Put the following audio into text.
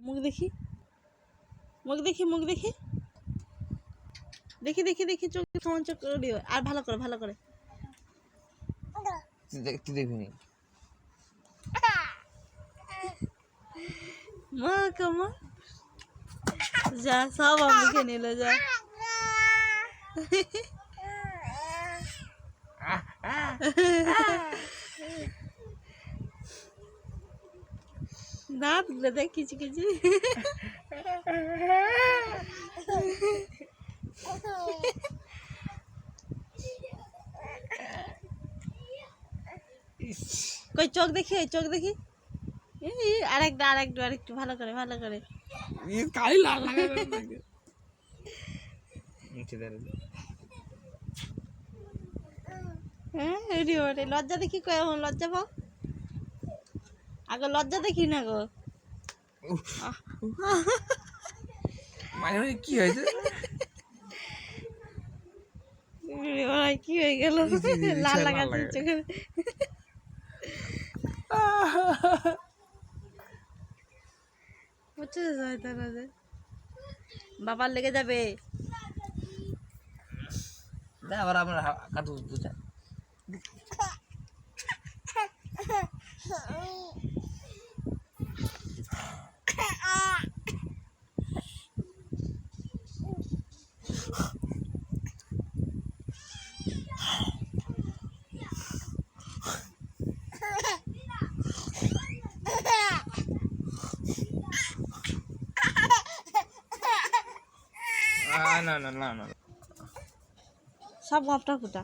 মুখ দেখি মুখ দেখি মুখ দেখি দেখি দেখি দেখি চোখ সমান চোখ দিও আর ভালো করে দেখতে দেখিনি মা কামা যা সব আমি খেয়ে নিল যা দাঁত গুলো দেখ কিছু কিছু কই চোখ দেখি চোখ দেখি আরেকটু ভালো করে কালি লাল লাগে হ্যাঁ লজ্জা দেখি কই এখন লজ্জা পাও আগে লজ্জা দেখি না গো মানে কি হয়েছে কি হয়ে গেল লাল লাগাচ্ছে চোখে বুঝতে যায় তারা যে বাবার লেগে যাবে আবার আমরা কাটু বুঝা না সব গপটা ফুটা